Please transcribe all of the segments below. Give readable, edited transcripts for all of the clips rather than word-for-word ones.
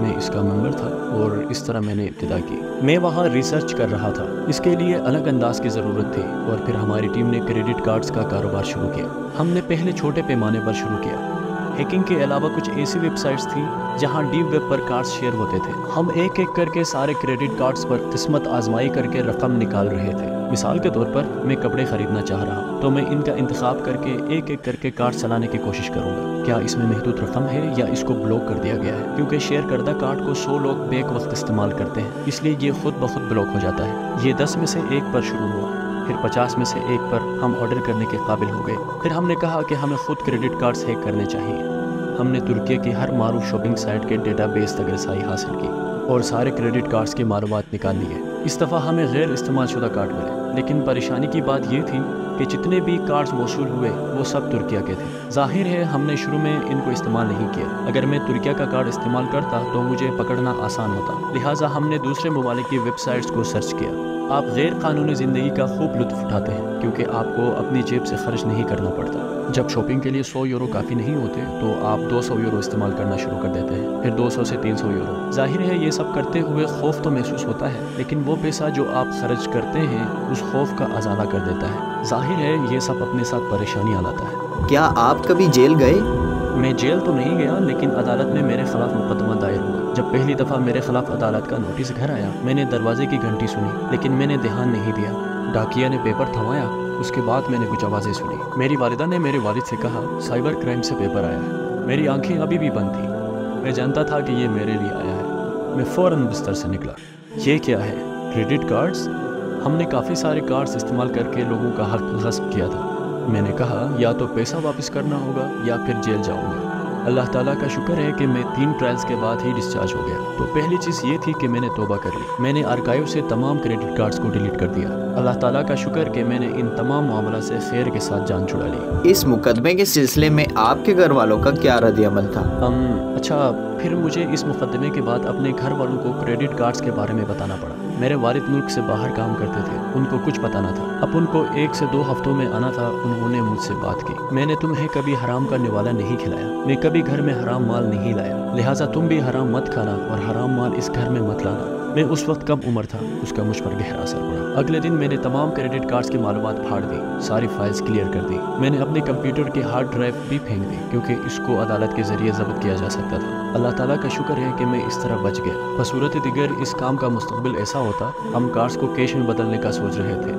میں اس کا ممبر تھا اور اس طرح میں نے ابتدا کی۔ میں وہاں ریسرچ کر رہا تھا، اس کے لیے الگ انداز کی ضرورت تھی، اور پھر ہماری ٹیم نے کریڈٹ کارڈز کا کاروبار شروع کیا۔ ہم نے پہلے چھوٹے پیمانے پر شروع کیا۔ ہیکنگ کے علاوہ کچھ ایسی ویب سائٹس تھیں جہاں ڈیپ ویب پر کارڈز شیئر ہوتے تھے۔ ہم ایک ایک کر کے سارے کریڈٹ کارڈز پر قسمت آزمائی کر کے رقم نکال رہے تھے۔ مثال کے طور پر میں کپڑے خریدنا چاہ رہا ہوں تو میں ان کا انتخاب کر کے ایک ایک کر کے کارڈ چلانے کی کوشش کروں گا۔ کیا اس میں محدود رقم ہے یا اس کو بلاک کر دیا گیا ہے؟ کیونکہ شیئر کردہ کارڈ کو 100 لوگ بیک وقت استعمال کرتے ہیں، اس لیے یہ خود بخود بلاک ہو جاتا ہے۔ یہ 10 میں سے 1 پر شروع ہوا، پھر 50 میں سے 1 پر ہم آرڈر کرنے کے قابل ہو گئے۔ پھر ہم نے کہا کہ ہمیں خود کریڈٹ کارڈز ہیک کرنے چاہیے۔ ہم نے ترکی کی ہر معروف شاپنگ سائٹ کے ڈیٹا بیس تک رسائی حاصل کی اور سارے کریڈٹ کارڈز کی معلومات نکال لیے۔ اس دفعہ ہمیں غیر استعمال شدہ کارڈ ملے، لیکن پریشانی کی بات یہ تھی کہ جتنے بھی کارڈز موصول ہوئے وہ سب ترکیہ کے تھے۔ ظاہر ہے ہم نے شروع میں ان کو استعمال نہیں کیا۔ اگر میں ترکیہ کا کارڈ استعمال کرتا تو مجھے پکڑنا آسان ہوتا، لہٰذا ہم نے دوسرے ممالک کی ویب سائٹس کو سرچ کیا۔ آپ غیر قانونی زندگی کا خوب لطف اٹھاتے ہیں کیونکہ آپ کو اپنی جیب سے خرچ نہیں کرنا پڑتا۔ جب شاپنگ کے لیے 100 یورو کافی نہیں ہوتے تو آپ 200 یورو استعمال کرنا شروع کر دیتے ہیں، پھر 200 سے 300 یورو۔ ظاہر ہے یہ سب کرتے ہوئے خوف تو محسوس ہوتا ہے، لیکن وہ پیسہ جو آپ خرچ کرتے ہیں اس خوف کا ازالہ کر دیتا ہے۔ ظاہر ہے یہ سب اپنے ساتھ پریشانیاں لاتا ہے۔ کیا آپ کبھی جیل گئے؟ میں جیل تو نہیں گیا، لیکن عدالت میں میرے خلاف مقدمہ دائر ہوا۔ جب پہلی دفعہ میرے خلاف عدالت کا نوٹس گھر آیا، میں نے دروازے کی گھنٹی سنی، لیکن میں نے دھیان نہیں دیا۔ ڈاکیا نے پیپر تھمایا، اس کے بعد میں نے کچھ آوازیں سنی۔ میری والدہ نے میرے والد سے کہا سائبر کرائم سے پیپر آیا ہے۔ میری آنکھیں ابھی بھی بند تھیں، میں جانتا تھا کہ یہ میرے لیے آیا ہے۔ میں فوراً بستر سے نکلا۔ یہ کیا ہے؟ Credit cards? ہم نے کافی سارے کارڈز استعمال کر کے لوگوں کا حق غصب کیا تھا۔ میں نے کہا یا تو پیسہ واپس کرنا ہوگا یا پھر جیل جاؤں گا۔ اللہ تعالیٰ کا شکر ہے کہ میں 3 ٹرائلز کے بعد ہی ڈسچارج ہو گیا۔ تو پہلی چیز یہ تھی کہ میں نے توبہ کر لی۔ میں نے آرکائیو سے تمام کریڈٹ کارڈز کو ڈیلیٹ کر دیا۔ اللہ تعالیٰ کا شکر کہ میں نے ان تمام معاملات سے خیر کے ساتھ جان چھڑا لی۔ اس مقدمے کے سلسلے میں آپ کے گھر والوں کا کیا رد عمل تھا؟ اچھا، پھر مجھے اس مقدمے کے بعد اپنے گھر والوں کو کریڈٹ کارڈز کے بارے میں بتانا پڑا۔ میرے والد ملک سے باہر کام کرتے تھے، ان کو کچھ پتہ نہ تھا۔ اب ان کو 1 سے 2 ہفتوں میں آنا تھا۔ انہوں نے مجھ سے بات کی، میں نے تمہیں کبھی حرام کا نوالا نہیں کھلایا، میں کبھی گھر میں حرام مال نہیں لایا، لہٰذا تم بھی حرام مت کھانا اور حرام مال اس گھر میں مت لانا۔ میں اس وقت کم عمر تھا، اس کا مجھ پر گہرا اثر پڑا۔ اگلے دن میں نے تمام کریڈٹ کارڈز کی معلومات پھاڑ دی، ساری فائلز کلیئر کر دی۔ میں نے اپنے کمپیوٹر کی ہارڈ ڈرائیو بھی پھینک دی کیونکہ اس کو عدالت کے ذریعے ضبط کیا جا سکتا تھا۔ اللہ تعالیٰ کا شکر ہے کہ میں اس طرح بچ گیا۔ بصورت دیگر اس کام کا مستقبل ایسا ہوتا، ہم کارڈز کو کیش میں بدلنے کا سوچ رہے تھے،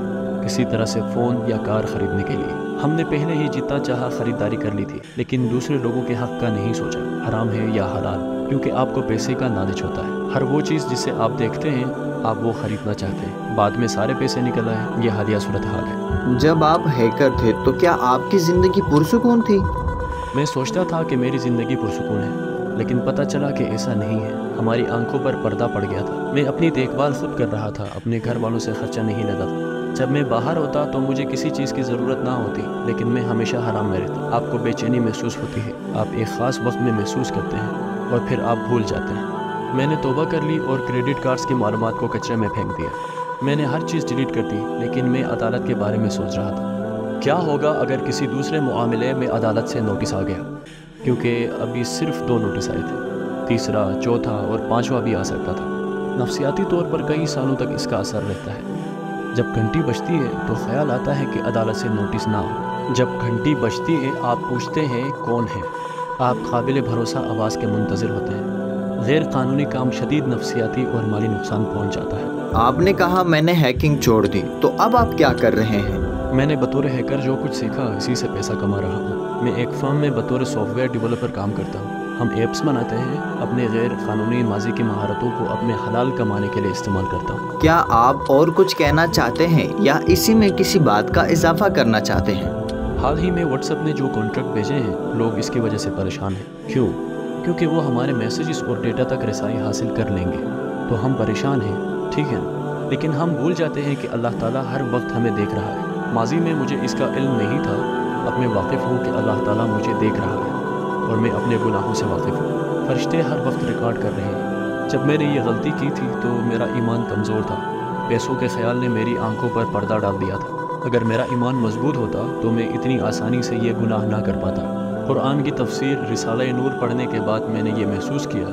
کسی طرح سے فون یا کار خریدنے کے لیے۔ ہم نے پہلے ہی جتنا چاہا خریداری کر لی تھی، لیکن دوسرے لوگوں کے حق کا نہیں سوچا، حرام ہے یا حلال، کیونکہ آپ کو پیسے کا لالچ ہوتا ہے۔ ہر وہ چیز جسے آپ دیکھتے ہیں آپ وہ خریدنا چاہتے ہیں، بعد میں سارے پیسے نکل آئے۔ یہ حالیہ صورتحال ہے۔ جب آپ ہیکر تھے تو کیا آپ کی زندگی پرسکون تھی؟ میں سوچتا تھا کہ میری زندگی پرسکون ہے، لیکن پتہ چلا کہ ایسا نہیں ہے۔ ہماری آنکھوں پر پردہ پڑ گیا تھا۔ میں اپنی دیکھ بھال خود کر رہا تھا، اپنے گھر والوں سے خرچہ نہیں لیتا تھا۔ جب میں باہر ہوتا تو مجھے کسی چیز کی ضرورت نہ ہوتی، لیکن میں ہمیشہ حرام میں رہتا۔ آپ کو بے چینی محسوس ہوتی ہے، آپ ایک خاص وقت میں محسوس کرتے ہیں اور پھر آپ بھول جاتے ہیں۔ میں نے توبہ کر لی اور کریڈٹ کارڈز کی معلومات کو کچرے میں پھینک دیا۔ میں نے ہر چیز ڈیلیٹ کر دی، لیکن میں عدالت کے بارے میں سوچ رہا تھا۔ کیا ہوگا اگر کسی دوسرے معاملے میں عدالت سے نوٹس آ گیا؟ کیونکہ ابھی صرف 2 نوٹس آئے تھے، تیسرا، چوتھا اور 5واں بھی آ سکتا تھا۔ نفسیاتی طور پر کئی سالوں تک اس کا اثر رہتا ہے۔ جب گھنٹی بجتی ہے تو خیال آتا ہے کہ عدالت سے نوٹس نہ ہو۔ جب گھنٹی بجتی ہے آپ پوچھتے ہیں کون ہے؟ آپ قابل بھروسہ آواز کے منتظر ہوتے ہیں۔ غیر قانونی کام شدید نفسیاتی اور مالی نقصان پہنچاتا ہے۔ آپ نے کہا میں نے ہیکنگ چھوڑ دی، تو اب آپ کیا کر رہے ہیں؟ میں نے بطور ہیکر جو کچھ سیکھا اسی سے پیسہ کما رہا ہوں۔ میں ایک فرم میں بطور سافٹ ویئر ڈیولپر کام کرتا ہوں۔ ہم ایپس بناتے ہیں، اپنے غیر قانونی ماضی کی مہارتوں کو اپنے حلال کمانے کے لیے استعمال کرتا ہوں۔ کیا آپ اور کچھ کہنا چاہتے ہیں یا اسی میں کسی بات کا اضافہ کرنا چاہتے ہیں؟ حال ہی میں واٹس ایپ نے جو کانٹریکٹ بھیجے ہیں، لوگ اس کی وجہ سے پریشان ہیں۔ کیوں؟ کیونکہ وہ ہمارے میسیجز اور ڈیٹا تک رسائی حاصل کر لیں گے، تو ہم پریشان ہیں، ٹھیک ہے، لیکن ہم بھول جاتے ہیں کہ اللہ تعالیٰ ہر وقت ہمیں دیکھ رہا ہے۔ ماضی میں مجھے اس کا علم نہیں تھا، اب میں واقف ہوں کہ اللہ تعالیٰ مجھے دیکھ رہا ہے اور میں اپنے گناہوں سے واقف ہوں۔ فرشتے ہر وقت ریکارڈ کر رہے ہیں۔ جب میں نے یہ غلطی کی تھی تو میرا ایمان کمزور تھا، پیسوں کے خیال نے میری آنکھوں پر پردہ ڈال دیا تھا۔ اگر میرا ایمان مضبوط ہوتا تو میں اتنی آسانی سے یہ گناہ نہ کر پاتا۔ قرآن کی تفسیر رسالہ نور پڑھنے کے بعد میں نے یہ محسوس کیا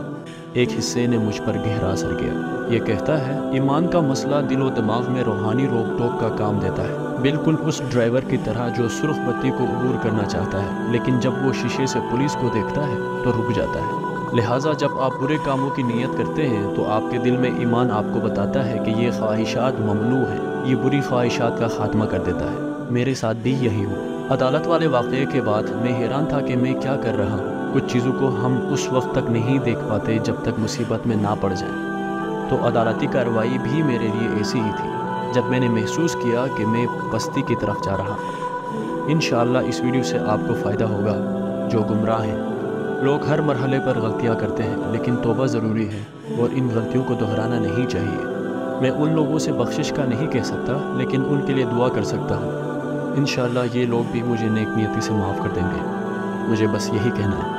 ایک حصے نے مجھ پر گہرا اثر کیا۔ یہ کہتا ہے ایمان کا مسئلہ دل و دماغ میں روحانی روک ٹوک کا کام دیتا ہے، بالکل اس ڈرائیور کی طرح جو سرخ بتی کو عبور کرنا چاہتا ہے لیکن جب وہ شیشے سے پولیس کو دیکھتا ہے تو رک جاتا ہے۔ لہٰذا جب آپ برے کاموں کی نیت کرتے ہیں تو آپ کے دل میں ایمان آپ کو بتاتا ہے کہ یہ خواہشات ممنوع ہیں، یہ بری خواہشات کا خاتمہ کر دیتا ہے۔ میرے ساتھ بھی یہی ہوا۔ عدالت والے واقعے کے بعد میں حیران تھا کہ میں کیا کر رہا ہوں۔ کچھ چیزوں کو ہم اس وقت تک نہیں دیکھ پاتے جب تک مصیبت میں نہ پڑ جائیں۔ تو عدالتی کارروائی بھی میرے لیے ایسی ہی تھی جب میں نے محسوس کیا کہ میں پستی کی طرف جا رہا ہوں۔ انشاءاللہ اس ویڈیو سے آپ کو فائدہ ہوگا جو گمراہ ہیں۔ لوگ ہر مرحلے پر غلطیاں کرتے ہیں لیکن توبہ ضروری ہے اور ان غلطیوں کو دہرانا نہیں چاہیے۔ میں ان لوگوں سے بخشش کا نہیں کہہ سکتا لیکن ان کے لیے دعا کر سکتا ہوں۔ انشاءاللہ یہ لوگ بھی مجھے نیک نیتی سے معاف کر دیں گے۔ مجھے بس یہی کہنا ہے۔